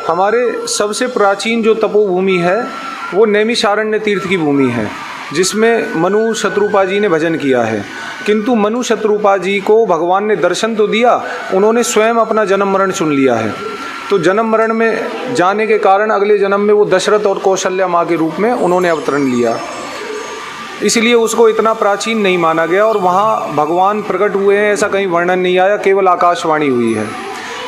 हमारे सबसे प्राचीन जो तपोभूमि है वो नैमिषारण्य तीर्थ की भूमि है, जिसमें मनु शत्रुपा जी ने भजन किया है। किंतु मनु शत्रुपा जी को भगवान ने दर्शन तो दिया, उन्होंने स्वयं अपना जन्म मरण चुन लिया है। तो जन्म मरण में जाने के कारण अगले जन्म में वो दशरथ और कौशल्या माँ के रूप में उन्होंने अवतरण लिया, इसलिए उसको इतना प्राचीन नहीं माना गया। और वहाँ भगवान प्रकट हुए हैं ऐसा कहीं वर्णन नहीं आया, केवल आकाशवाणी हुई है।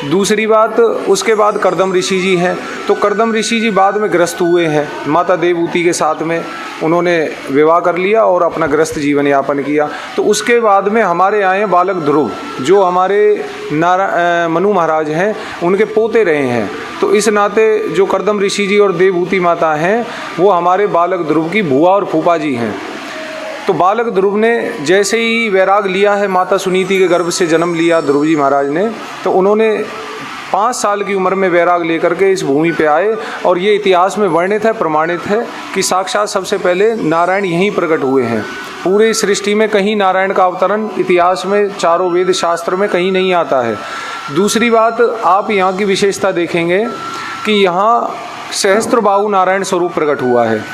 दूसरी बात, उसके बाद कर्दम ऋषि जी हैं। तो कर्दम ऋषि जी बाद में ग्रस्त हुए हैं, माता देवहूति के साथ में उन्होंने विवाह कर लिया और अपना ग्रस्त जीवन यापन किया। तो उसके बाद में हमारे आए बालक ध्रुव, जो हमारे मनु महाराज हैं, उनके पोते रहे हैं। तो इस नाते जो कर्दम ऋषि जी और देवहूति माता हैं वो हमारे बालक ध्रुव की बुआ और फूफा जी हैं। तो बालक ध्रुव ने जैसे ही वैराग लिया है, माता सुनीति के गर्भ से जन्म लिया ध्रुव जी महाराज ने, तो उन्होंने 5 साल की उम्र में वैराग लेकर के इस भूमि पे आए। और ये इतिहास में वर्णित है, प्रमाणित है कि साक्षात सबसे पहले नारायण यहीं प्रकट हुए हैं। पूरे सृष्टि में कहीं नारायण का अवतरण इतिहास में, चारों वेद शास्त्र में कहीं नहीं आता है। दूसरी बात, आप यहाँ की विशेषता देखेंगे कि यहाँ सहस्त्रबाहु नारायण स्वरूप प्रकट हुआ है।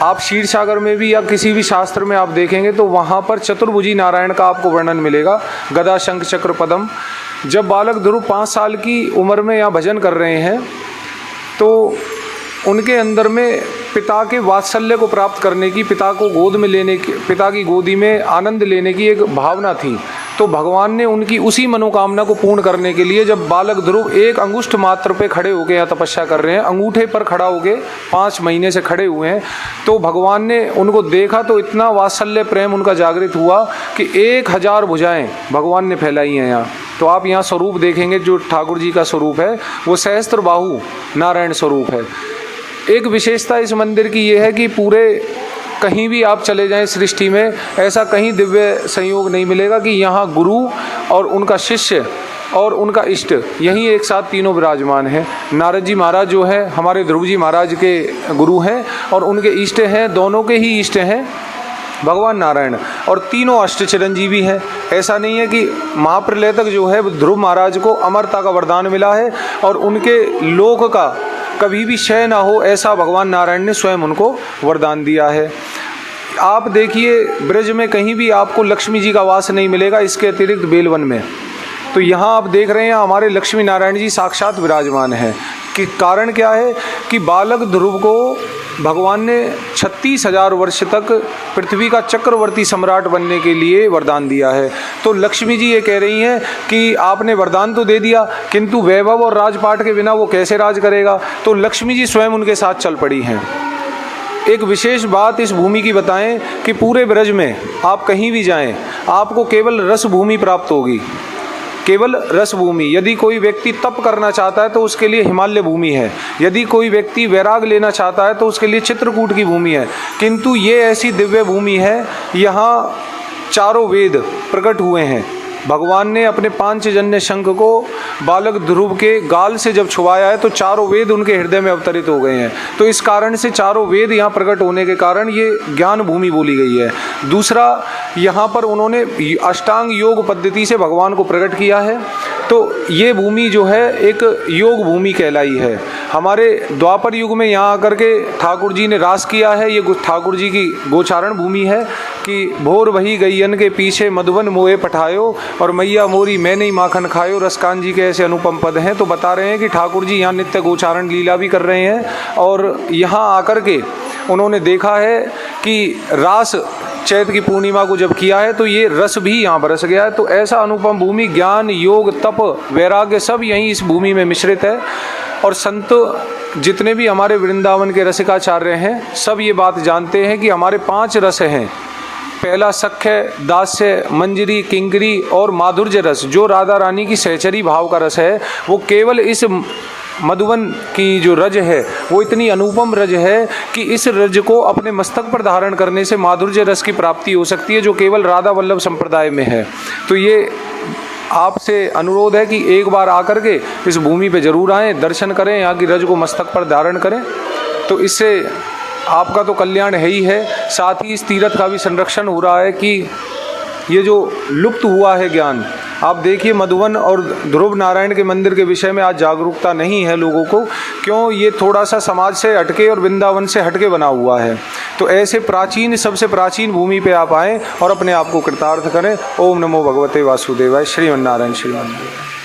आप क्षीर सागर में भी या किसी भी शास्त्र में आप देखेंगे तो वहाँ पर चतुर्भुजी नारायण का आपको वर्णन मिलेगा, गदा शंख चक्र पद्म। जब बालक ध्रुव 5 साल की उम्र में यहाँ भजन कर रहे हैं तो उनके अंदर में पिता के वात्सल्य को प्राप्त करने की, पिता को गोद में लेने की, पिता की गोदी में आनंद लेने की एक भावना थी। तो भगवान ने उनकी उसी मनोकामना को पूर्ण करने के लिए, जब बालक ध्रुव एक अंगुष्ठ मात्र पे खड़े होकर यहाँ तपस्या कर रहे हैं, अंगूठे पर खड़ा होके 5 महीने से खड़े हुए हैं, तो भगवान ने उनको देखा तो इतना वात्सल्य प्रेम उनका जागृत हुआ कि 1000 भुजाएं भगवान ने फैलाई हैं यहाँ। तो आप यहाँ स्वरूप देखेंगे, जो ठाकुर जी का स्वरूप है वो सहस्त्रबाहु नारायण स्वरूप है। एक विशेषता इस मंदिर की ये है कि पूरे कहीं भी आप चले जाएं सृष्टि में, ऐसा कहीं दिव्य संयोग नहीं मिलेगा कि यहाँ गुरु और उनका शिष्य और उनका इष्ट यहीं एक साथ तीनों विराजमान हैं। नारद जी महाराज जो है हमारे ध्रुव जी महाराज के गुरु हैं और उनके इष्ट हैं, दोनों के ही इष्ट हैं भगवान नारायण, और तीनों अष्ट चिरंजीवी हैं। ऐसा नहीं है कि महाप्रलय तक जो है ध्रुव महाराज को अमरता का वरदान मिला है और उनके लोक का कभी भी क्षय ना हो, ऐसा भगवान नारायण ने स्वयं उनको वरदान दिया है। आप देखिए ब्रज में कहीं भी आपको लक्ष्मी जी का वास नहीं मिलेगा, इसके अतिरिक्त बेलवन में। तो यहाँ आप देख रहे हैं हमारे लक्ष्मी नारायण जी साक्षात विराजमान हैं। कि कारण क्या है कि बालक ध्रुव को भगवान ने 36,000 वर्ष तक पृथ्वी का चक्रवर्ती सम्राट बनने के लिए वरदान दिया है। तो लक्ष्मी जी ये कह रही हैं कि आपने वरदान तो दे दिया, किंतु वैभव और राजपाट के बिना वो कैसे राज करेगा। तो लक्ष्मी जी स्वयं उनके साथ चल पड़ी हैं। एक विशेष बात इस भूमि की बताएं कि पूरे ब्रज में आप कहीं भी जाएं, आपको केवल रस भूमि प्राप्त होगी, केवल रस भूमि। यदि कोई व्यक्ति तप करना चाहता है तो उसके लिए हिमालय भूमि है, यदि कोई व्यक्ति वैराग लेना चाहता है तो उसके लिए चित्रकूट की भूमि है। किंतु ये ऐसी दिव्य भूमि है, यहाँ चारों वेद प्रकट हुए हैं। भगवान ने अपने पांचजन्य शंख को बालक ध्रुव के गाल से जब छुआया है तो चारों वेद उनके हृदय में अवतरित हो गए हैं। तो इस कारण से चारों वेद यहाँ प्रकट होने के कारण ये ज्ञान भूमि बोली गई है। दूसरा, यहाँ पर उन्होंने अष्टांग योग पद्धति से भगवान को प्रकट किया है। तो ये भूमि जो है एक योग भूमि कहलाई है। हमारे द्वापर युग में यहाँ आकर के ठाकुर जी ने रास किया है। ये ठाकुर जी की गोचारण भूमि है कि भोर वही गैयन के पीछे मधुवन मोए पठायो और मैया मोरी मैं नहीं माखन खायो, रसकान जी के ऐसे अनुपम पद हैं। तो बता रहे हैं कि ठाकुर जी यहाँ नित्य गोचारण लीला भी कर रहे हैं और यहाँ आकर के उन्होंने देखा है कि रास चैत की पूर्णिमा को जब किया है तो ये रस भी यहाँ बरस गया है। तो ऐसा अनुपम भूमि, ज्ञान योग तप वैराग्य सब यहीं इस भूमि में मिश्रित है। और संत जितने भी हमारे वृंदावन के रसिकाचार्य हैं सब ये बात जानते हैं कि हमारे 5 रस हैं। पहला सख्य, दास्य, मंजरी, किंकरी और माधुर्य रस, जो राधा रानी की सहचरी भाव का रस है, वो केवल इस मधुवन की जो रज है वो इतनी अनुपम रज है कि इस रज को अपने मस्तक पर धारण करने से माधुर्य रस की प्राप्ति हो सकती है, जो केवल राधा वल्लभ संप्रदाय में है। तो ये आपसे अनुरोध है कि एक बार आकर के इस भूमि पे जरूर आएँ, दर्शन करें, यहाँ की रज को मस्तक पर धारण करें। तो इससे आपका तो कल्याण है ही है, साथ ही इस तीर्थ का भी संरक्षण हो रहा है कि ये जो लुप्त हुआ है ज्ञान, आप देखिए मधुबन और ध्रुव नारायण के मंदिर के विषय में आज जागरूकता नहीं है लोगों को, क्यों? ये थोड़ा सा समाज से हटके और वृंदावन से हटके बना हुआ है। तो ऐसे प्राचीन, सबसे प्राचीन भूमि पे आप आएँ और अपने आप को कृतार्थ करें। ओम नमो भगवते वासुदेवाय। श्रीमन्नारायण श्रीमन्नारायण।